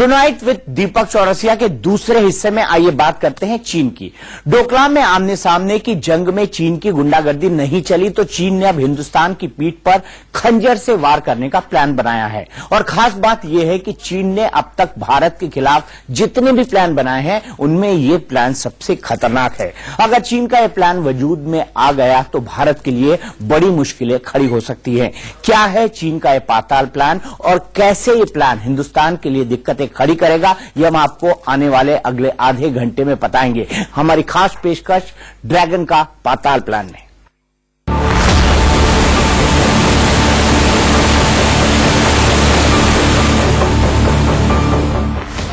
Tonight with दीपक चौरसिया के दूसरे हिस्से में आइए बात करते हैं चीन की। डोकलाम में आमने सामने की जंग में चीन की गुंडागर्दी नहीं चली तो चीन ने अब हिंदुस्तान की पीठ पर खंजर से वार करने का प्लान बनाया है। और खास बात यह है कि चीन ने अब तक भारत के खिलाफ जितने भी प्लान बनाए हैं उनमें यह प्लान सबसे खतरनाक है। अगर चीन का यह प्लान वजूद में आ गया तो भारत के लिए बड़ी मुश्किलें खड़ी हो सकती है। क्या है चीन का यह पाताल प्लान और कैसे ये प्लान हिंदुस्तान के लिए दिक्कतें खड़ी करेगा, ये हम आपको आने वाले अगले आधे घंटे में बताएंगे हमारी खास पेशकश ड्रैगन का पाताल प्लान में।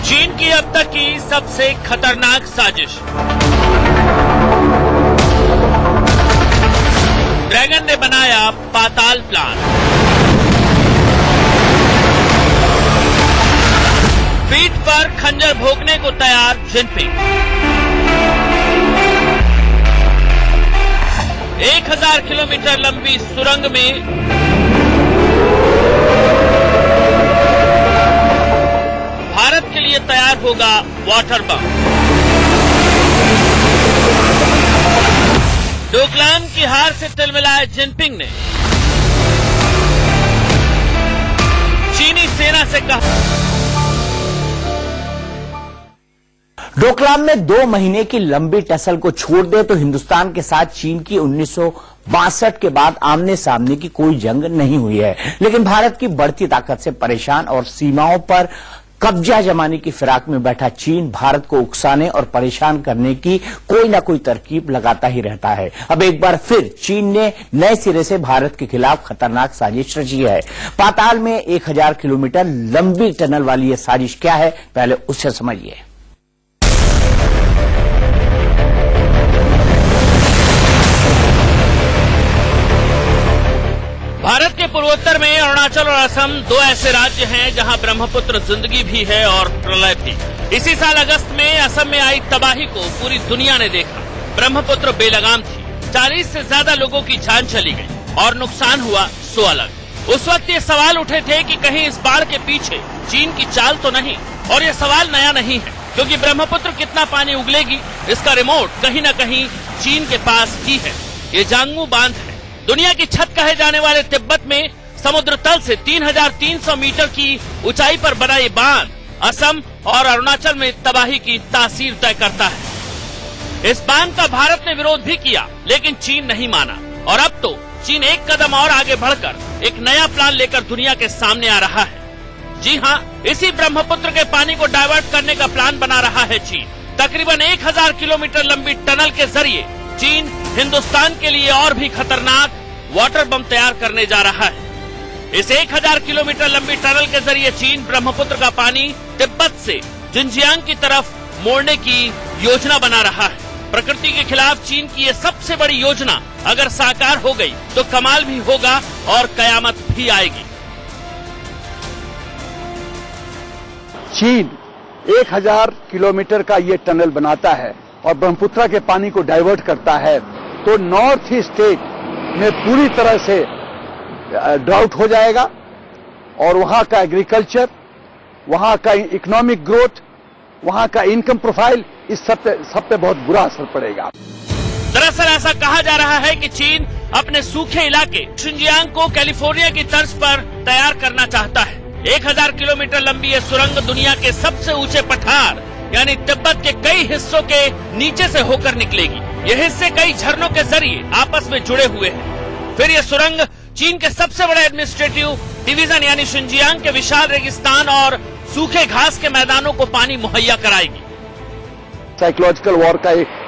चीन की अब तक की सबसे खतरनाक साजिश। ड्रैगन ने बनाया पाताल प्लान। पीठ पर खंजर भोगने को तैयार जिनपिंग। 1000 किलोमीटर लंबी सुरंग में भारत के लिए तैयार होगा वाटर बम। डोकलाम की हार से तिलमिलाए जिनपिंग ने चीनी सेना से कहा। डोकलाम में 2 महीने की लंबी टसल को छोड़ दे तो हिंदुस्तान के साथ चीन की 1962 के बाद आमने सामने की कोई जंग नहीं हुई है। लेकिन भारत की बढ़ती ताकत से परेशान और सीमाओं पर कब्जा जमाने की फिराक में बैठा चीन भारत को उकसाने और परेशान करने की कोई ना कोई तरकीब लगाता ही रहता है। अब एक बार फिर चीन ने नए सिरे से भारत के खिलाफ खतरनाक साजिश रची है। पाताल में 1000 किलोमीटर लंबी टनल वाली यह साजिश क्या है, पहले उससे समझिए। भारत के पूर्वोत्तर में अरुणाचल और असम 2 ऐसे राज्य हैं जहां ब्रह्मपुत्र जिंदगी भी है और प्रलय भी। इसी साल अगस्त में असम में आई तबाही को पूरी दुनिया ने देखा। ब्रह्मपुत्र बेलगाम थी, 40 से ज्यादा लोगों की जान चली गई और नुकसान हुआ सो अलग। उस वक्त ये सवाल उठे थे कि कहीं इस बाढ़ के पीछे चीन की चाल तो नहीं। और ये सवाल नया नहीं है, क्योंकि ब्रह्मपुत्र कितना पानी उगलेगी इसका रिमोट कहीं न कहीं चीन के पास ही है। ये जांगू बांध है। दुनिया की छत कहे जाने वाले तिब्बत में समुद्र तल से 3300 मीटर की ऊंचाई पर बना ये बांध असम और अरुणाचल में तबाही की तासीर तय करता है। इस बांध का भारत ने विरोध भी किया, लेकिन चीन नहीं माना। और अब तो चीन एक कदम और आगे बढ़कर एक नया प्लान लेकर दुनिया के सामने आ रहा है। जी हाँ, इसी ब्रह्मपुत्र के पानी को डाइवर्ट करने का प्लान बना रहा है चीन। तकरीबन 1000 किलोमीटर लंबी टनल के जरिए चीन हिंदुस्तान के लिए और भी खतरनाक वाटर बम तैयार करने जा रहा है। इस 1000 किलोमीटर लंबी टनल के जरिए चीन ब्रह्मपुत्र का पानी तिब्बत से जिनजियांग की तरफ मोड़ने की योजना बना रहा है। प्रकृति के खिलाफ चीन की ये सबसे बड़ी योजना अगर साकार हो गई तो कमाल भी होगा और कयामत भी आएगी। चीन 1000 किलोमीटर का ये टनल बनाता है और ब्रह्मपुत्र के पानी को डाइवर्ट करता है तो नॉर्थ ईस्ट स्टेट में पूरी तरह से ड्राउट हो जाएगा और वहां का एग्रीकल्चर, वहां का इकोनॉमिक ग्रोथ, वहां का इनकम प्रोफाइल, इस सब पे बहुत बुरा असर पड़ेगा। दरअसल ऐसा कहा जा रहा है कि चीन अपने सूखे इलाके शिनजियांग को कैलिफोर्निया की तर्ज पर तैयार करना चाहता है। 1000 किलोमीटर लंबी ये सुरंग दुनिया के सबसे ऊंचे पठार यानी तिब्बत के कई हिस्सों के नीचे से होकर निकलेगी। ये हिस्से कई झरनों के जरिए आपस में जुड़े हुए हैं। फिर ये सुरंग चीन के सबसे बड़े एडमिनिस्ट्रेटिव डिवीजन यानी शिनजियांग के विशाल रेगिस्तान और सूखे घास के मैदानों को पानी मुहैया कराएगी। साइकोलॉजिकल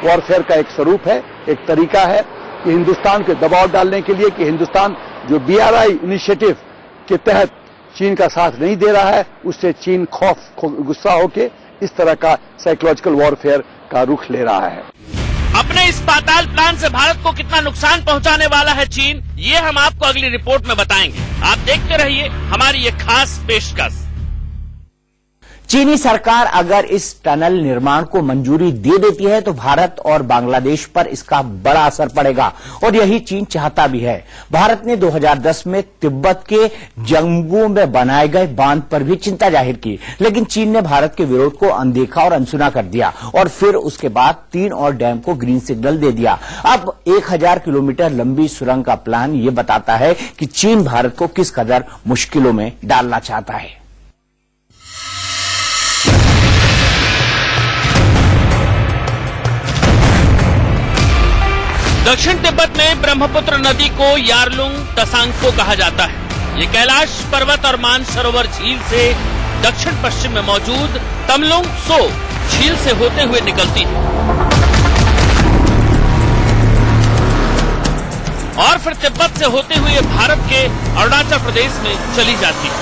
वॉरफेयर का एक स्वरूप है, एक तरीका है कि हिंदुस्तान के दबाव डालने के लिए कि हिंदुस्तान जो BRI इनिशिएटिव के तहत चीन का साथ नहीं दे रहा है, उससे चीन गुस्सा होके इस तरह का साइकोलॉजिकल वॉरफेयर का रुख ले रहा है। अपने इस पाताल प्लान से भारत को कितना नुकसान पहुंचाने वाला है चीन, ये हम आपको अगली रिपोर्ट में बताएंगे। आप देखते रहिए हमारी ये खास पेशकश। चीनी सरकार अगर इस टनल निर्माण को मंजूरी दे देती है तो भारत और बांग्लादेश पर इसका बड़ा असर पड़ेगा और यही चीन चाहता भी है। भारत ने 2010 में तिब्बत के जंगू में बनाए गए बांध पर भी चिंता जाहिर की, लेकिन चीन ने भारत के विरोध को अनदेखा और अनसुना कर दिया और फिर उसके बाद 3 और डैम को ग्रीन सिग्नल दे दिया। अब 1000 किलोमीटर लंबी सुरंग का प्लान ये बताता है कि चीन भारत को किस कदर मुश्किलों में डालना चाहता है। दक्षिण तिब्बत में ब्रह्मपुत्र नदी को यारलुंग तसांगपो कहा जाता है। ये कैलाश पर्वत और मानसरोवर झील से दक्षिण पश्चिम में मौजूद तमलुंग सो झील से होते हुए निकलती है और फिर तिब्बत से होते हुए भारत के अरुणाचल प्रदेश में चली जाती है।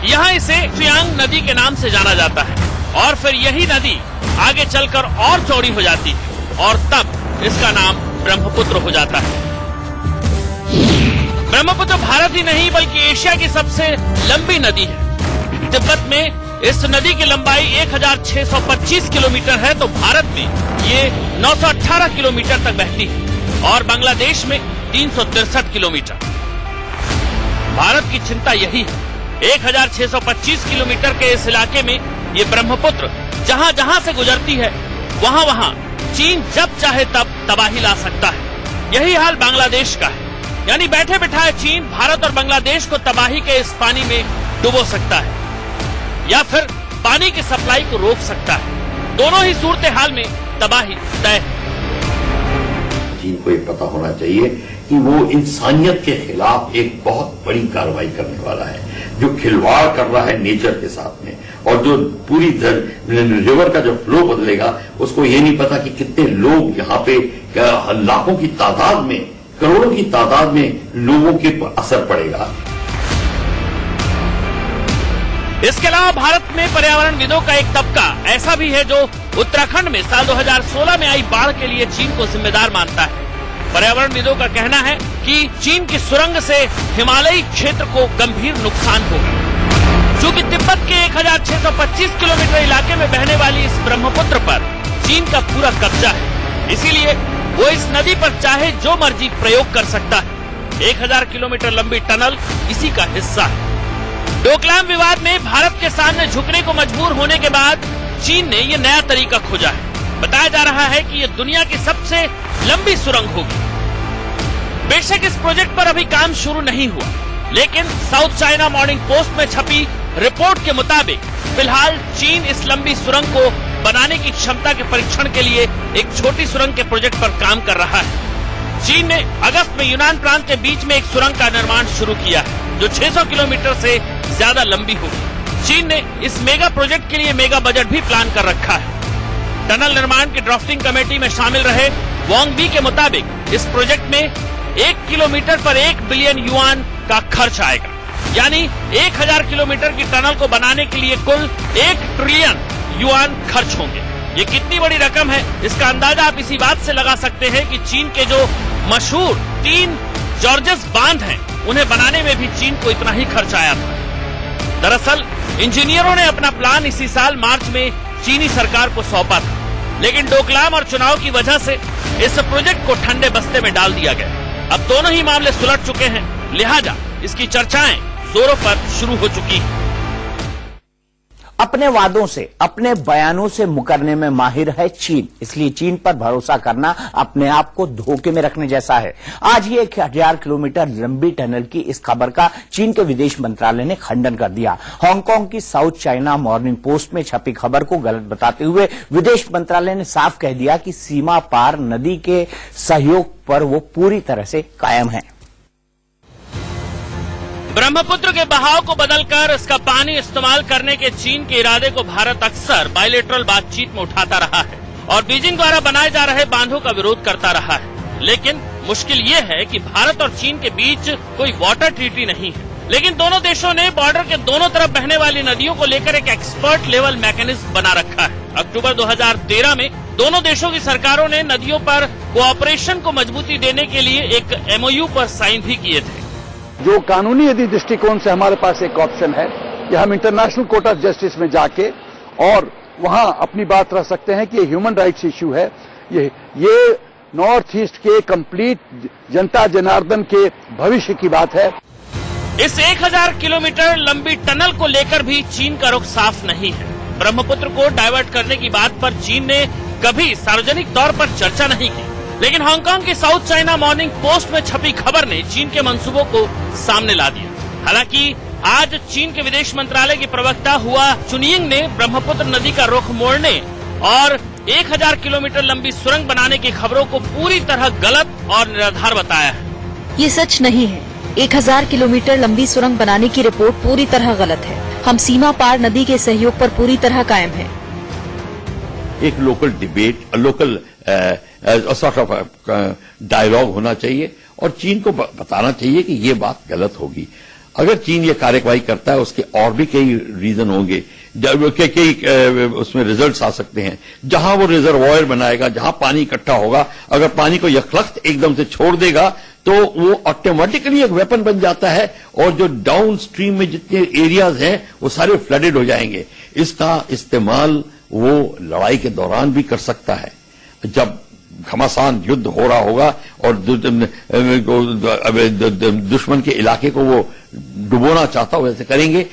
यहाँ इसे ट्रियांग नदी के नाम से जाना जाता है और फिर यही नदी आगे चलकर और चौड़ी हो जाती है और तब इसका नाम ब्रह्मपुत्र हो जाता है। ब्रह्मपुत्र भारत ही नहीं बल्कि एशिया की सबसे लंबी नदी है। तिब्बत में इस नदी की लंबाई 1625 किलोमीटर है तो भारत में ये 918 किलोमीटर तक बहती है और बांग्लादेश में 363 किलोमीटर। भारत की चिंता यही है, 1625 किलोमीटर के इस इलाके में ये ब्रह्मपुत्र जहां जहां से गुजरती है वहां वहां चीन जब चाहे तब तबाही ला सकता है। यही हाल बांग्लादेश का है, यानी बैठे बिठाए चीन भारत और बांग्लादेश को तबाही के इस पानी में डुबो सकता है या फिर पानी की सप्लाई को रोक सकता है। दोनों ही सूरत हाल में तबाही तय है। चीन को ये पता होना चाहिए कि वो इंसानियत के खिलाफ एक बहुत बड़ी कार्रवाई करने वाला है, जो खिलवाड़ कर रहा है नेचर के साथ में और जो पूरी रिवर का जो फ्लो बदलेगा उसको ये नहीं पता कि कितने लोग यहाँ पे लाखों की तादाद में, करोड़ों की तादाद में लोगों के असर पड़ेगा। इसके अलावा भारत में पर्यावरणविदों का एक तबका ऐसा भी है जो उत्तराखंड में साल 2016 में आई बाढ़ के लिए चीन को जिम्मेदार मानता है। पर्यावरणविदों का कहना है कि चीन की सुरंग से हिमालयी क्षेत्र को गंभीर नुकसान होगा। चूंकि तिब्बत के 1625 किलोमीटर इलाके में बहने वाली इस ब्रह्मपुत्र पर चीन का पूरा कब्जा है, इसीलिए वो इस नदी पर चाहे जो मर्जी प्रयोग कर सकता है। 1000 किलोमीटर लंबी टनल इसी का हिस्सा है। डोकलाम विवाद में भारत के सामने झुकने को मजबूर होने के बाद चीन ने ये नया तरीका खोजा है। बताया जा रहा है कि ये दुनिया की सबसे लंबी सुरंग होगी। बेशक इस प्रोजेक्ट पर अभी काम शुरू नहीं हुआ, लेकिन साउथ चाइना मॉर्निंग पोस्ट में छपी रिपोर्ट के मुताबिक फिलहाल चीन इस लंबी सुरंग को बनाने की क्षमता के परीक्षण के लिए एक छोटी सुरंग के प्रोजेक्ट पर काम कर रहा है। चीन ने अगस्त में यूनान प्रांत के बीच में एक सुरंग का निर्माण शुरू किया है जो 600 किलोमीटर से ज्यादा लंबी होगी। चीन ने इस मेगा प्रोजेक्ट के लिए मेगा बजट भी प्लान कर रखा है। टनल निर्माण की ड्राफ्टिंग कमेटी में शामिल रहे वांग बी के मुताबिक इस प्रोजेक्ट में 1 किलोमीटर पर 1 बिलियन युआन का खर्च आएगा, यानी 1000 किलोमीटर की टनल को बनाने के लिए कुल 1 ट्रिलियन युआन खर्च होंगे। ये कितनी बड़ी रकम है इसका अंदाजा आप इसी बात से लगा सकते हैं कि चीन के जो मशहूर 3 जॉर्जेस बांध हैं उन्हें बनाने में भी चीन को इतना ही खर्च आया था। दरअसल इंजीनियरों ने अपना प्लान इसी साल मार्च में चीनी सरकार को सौंपा था, लेकिन डोकलाम और चुनाव की वजह से इस प्रोजेक्ट को ठंडे बस्ते में डाल दिया गया। अब दोनों ही मामले सुलझ चुके हैं, लिहाजा इसकी चर्चाएं जोरों पर शुरू हो चुकी हैं। अपने वादों से, अपने बयानों से मुकरने में माहिर है चीन, इसलिए चीन पर भरोसा करना अपने आप को धोखे में रखने जैसा है। आज ही 1000 किलोमीटर लंबी टनल की इस खबर का चीन के विदेश मंत्रालय ने खंडन कर दिया। हांगकांग की साउथ चाइना मॉर्निंग पोस्ट में छपी खबर को गलत बताते हुए विदेश मंत्रालय ने साफ कह दिया कि सीमा पार नदी के सहयोग पर वो पूरी तरह से कायम है। ब्रह्मपुत्र के बहाव को बदलकर इसका पानी इस्तेमाल करने के चीन के इरादे को भारत अक्सर बायलैटरल बातचीत में उठाता रहा है और बीजिंग द्वारा बनाए जा रहे बांधों का विरोध करता रहा है। लेकिन मुश्किल ये है कि भारत और चीन के बीच कोई वाटर ट्रीटी नहीं है, लेकिन दोनों देशों ने बॉर्डर के दोनों तरफ बहने वाली नदियों को लेकर एक एक्सपर्ट लेवल मैकेनिज्म बना रखा है। अक्टूबर 2013 में दोनों देशों की सरकारों ने नदियों पर कोऑपरेशन को मजबूती देने के लिए एक MOU पर साइन भी किए थे। जो कानूनी यदि दृष्टिकोण से हमारे पास एक ऑप्शन है कि हम इंटरनेशनल कोर्ट ऑफ जस्टिस में जाके और वहां अपनी बात रख सकते हैं कि ये ह्यूमन राइट्स इश्यू है। ये नॉर्थ ईस्ट के कंप्लीट जनता जनार्दन के भविष्य की बात है। इस 1000 किलोमीटर लंबी टनल को लेकर भी चीन का रुख साफ नहीं है। ब्रह्मपुत्र को डाइवर्ट करने की बात पर चीन ने कभी सार्वजनिक तौर पर चर्चा नहीं की, लेकिन हांगकांग की साउथ चाइना मॉर्निंग पोस्ट में छपी खबर ने चीन के मंसूबों को सामने ला दिया। हालांकि आज चीन के विदेश मंत्रालय की प्रवक्ता हुआ चुनिंग ने ब्रह्मपुत्र नदी का रुख मोड़ने और 1000 किलोमीटर लंबी सुरंग बनाने की खबरों को पूरी तरह गलत और निराधार बताया है। ये सच नहीं है। 1000 किलोमीटर लंबी सुरंग बनाने की रिपोर्ट पूरी तरह गलत है। हम सीमा पार नदी के सहयोग पर पूरी तरह कायम हैं। एक local debate, local sort of dialogue होना चाहिए और चीन को बताना चाहिए कि ये बात गलत होगी। अगर चीन ये कार्यवाही करता है उसके और भी कई रीजन होंगे, कई उसमें रिजल्ट्स आ सकते हैं। जहां वो रिजर्वायर बनाएगा, जहां पानी इकट्ठा होगा, अगर पानी को यथलख्त एकदम से छोड़ देगा तो वो ऑटोमेटिकली एक वेपन बन जाता है और जो डाउन स्ट्रीम में जितने एरियाज हैं वो सारे फ्लडेड हो जाएंगे। इसका इस्तेमाल वो लड़ाई के दौरान भी कर सकता है। जब घमासान युद्ध हो रहा होगा और दुश्मन के इलाके को वो डुबोना चाहता हो वैसे करेंगे।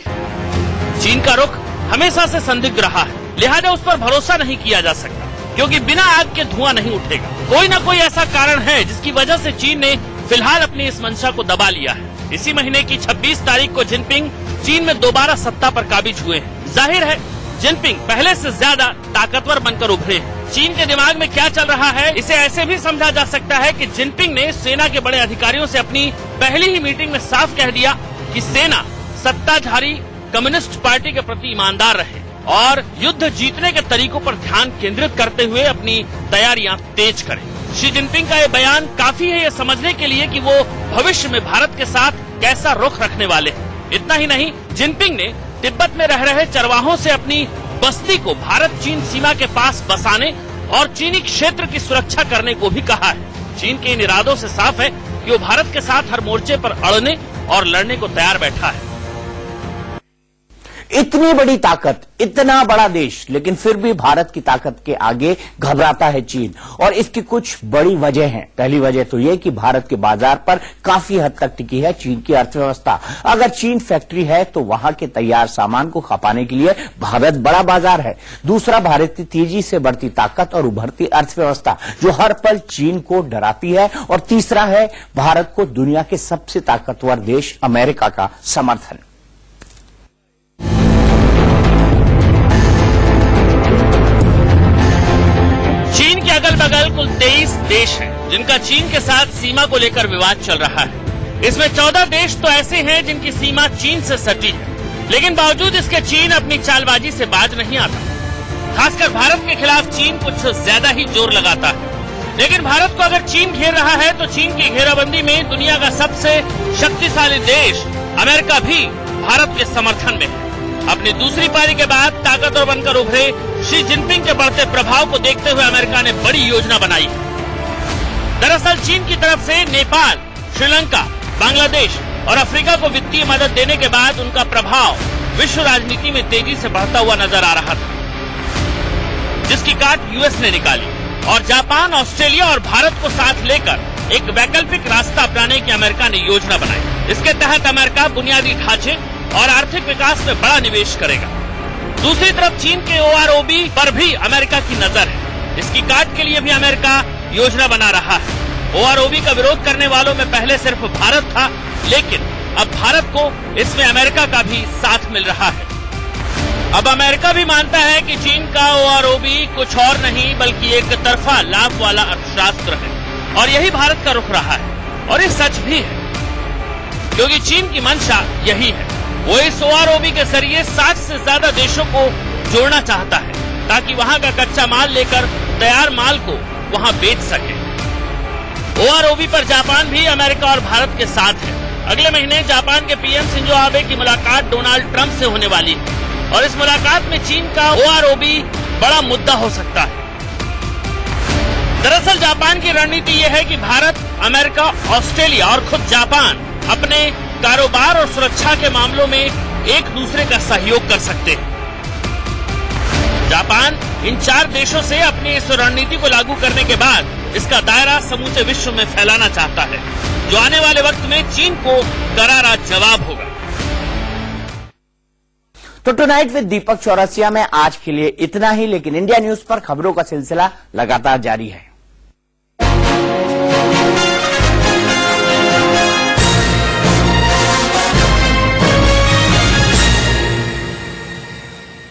चीन का रुख हमेशा से संदिग्ध रहा है, लिहाजा उस पर भरोसा नहीं किया जा सकता, क्योंकि बिना आग के धुआं नहीं उठेगा। कोई न कोई ऐसा कारण है जिसकी वजह से चीन ने फिलहाल अपनी इस मंशा को दबा लिया है। इसी महीने की 26 तारीख को जिनपिंग चीन में दोबारा सत्ता पर काबिज हुए हैं। जाहिर है जिनपिंग पहले से ज्यादा ताकतवर बनकर उभरे हैं। चीन के दिमाग में क्या चल रहा है, इसे ऐसे भी समझा जा सकता है कि जिनपिंग ने सेना के बड़े अधिकारियों से अपनी पहली ही मीटिंग में साफ कह दिया कि सेना सत्ताधारी कम्युनिस्ट पार्टी के प्रति ईमानदार रहे और युद्ध जीतने के तरीकों पर ध्यान केंद्रित करते हुए अपनी तैयारियां तेज करें। शी जिनपिंग का ये बयान काफी है ये समझने के लिए कि वो भविष्य में भारत के साथ कैसा रुख रखने वाले हैं। इतना ही नहीं, जिनपिंग ने तिब्बत में रह रहे चरवाहों से अपनी बस्ती को भारत चीन सीमा के पास बसाने और चीनी क्षेत्र की सुरक्षा करने को भी कहा है। चीन के इन इरादों से साफ है कि वो भारत के साथ हर मोर्चे पर अड़ने और लड़ने को तैयार बैठा है। इतनी बड़ी ताकत, इतना बड़ा देश, लेकिन फिर भी भारत की ताकत के आगे घबराता है चीन और इसकी कुछ बड़ी वजह हैं। पहली वजह तो यह कि भारत के बाजार पर काफी हद तक टिकी है चीन की अर्थव्यवस्था। अगर चीन फैक्ट्री है तो वहां के तैयार सामान को खपाने के लिए भारत बड़ा बाजार है। दूसरा, भारत की तेजी से बढ़ती ताकत और उभरती अर्थव्यवस्था जो हर पल चीन को डराती है। और तीसरा है भारत को दुनिया के सबसे ताकतवर देश अमेरिका का समर्थन। चीन के अगल बगल कुल 23 देश हैं जिनका चीन के साथ सीमा को लेकर विवाद चल रहा है। इसमें 14 देश तो ऐसे हैं जिनकी सीमा चीन से सटी है, लेकिन बावजूद इसके चीन अपनी चालबाजी से बाज नहीं आता। खासकर भारत के खिलाफ चीन कुछ ज्यादा ही जोर लगाता है। लेकिन भारत को अगर चीन घेर रहा है तो चीन की घेराबंदी में दुनिया का सबसे शक्तिशाली देश अमेरिका भी भारत के समर्थन में है। अपनी दूसरी पारी के बाद ताकतवर बनकर उभरे शी जिनपिंग के बढ़ते प्रभाव को देखते हुए अमेरिका ने बड़ी योजना बनाई। दरअसल चीन की तरफ से नेपाल, श्रीलंका, बांग्लादेश और अफ्रीका को वित्तीय मदद देने के बाद उनका प्रभाव विश्व राजनीति में तेजी से बढ़ता हुआ नजर आ रहा था, जिसकी काट यूएस ने निकाली और जापान, ऑस्ट्रेलिया और भारत को साथ लेकर एक वैकल्पिक रास्ता अपनाने की अमेरिका ने योजना बनाई। इसके तहत अमेरिका बुनियादी ढांचे और आर्थिक विकास में बड़ा निवेश करेगा। दूसरी तरफ चीन के OROB पर भी अमेरिका की नजर है। इसकी काट के लिए भी अमेरिका योजना बना रहा है। OROB का विरोध करने वालों में पहले सिर्फ भारत था, लेकिन अब भारत को इसमें अमेरिका का भी साथ मिल रहा है। अब अमेरिका भी मानता है कि चीन का OROB कुछ और नहीं बल्कि एक तरफा लाभ वाला अर्थशास्त्र है और यही भारत का रुख रहा है। और ये सच भी है, क्योंकि चीन की मंशा यही है। वो इस OROB के जरिए 60 से ज्यादा देशों को जोड़ना चाहता है ताकि वहां का कच्चा माल लेकर तैयार माल को वहां बेच सके। OROB पर जापान भी अमेरिका और भारत के साथ है। अगले महीने जापान के PM शिंजो आबे की मुलाकात डोनाल्ड ट्रंप से होने वाली है और इस मुलाकात में चीन का OROB बड़ा मुद्दा हो सकता है। दरअसल जापान की रणनीति यह है कि भारत, अमेरिका, ऑस्ट्रेलिया और खुद जापान अपने कारोबार और सुरक्षा के मामलों में एक दूसरे का सहयोग कर सकते हैं। जापान इन 4 देशों से अपनी इस रणनीति को लागू करने के बाद इसका दायरा समूचे विश्व में फैलाना चाहता है, जो आने वाले वक्त में चीन को करारा जवाब होगा। तो टुनाइट विद दीपक चौरसिया में आज के लिए इतना ही, लेकिन इंडिया न्यूज पर खबरों का सिलसिला लगातार जारी है।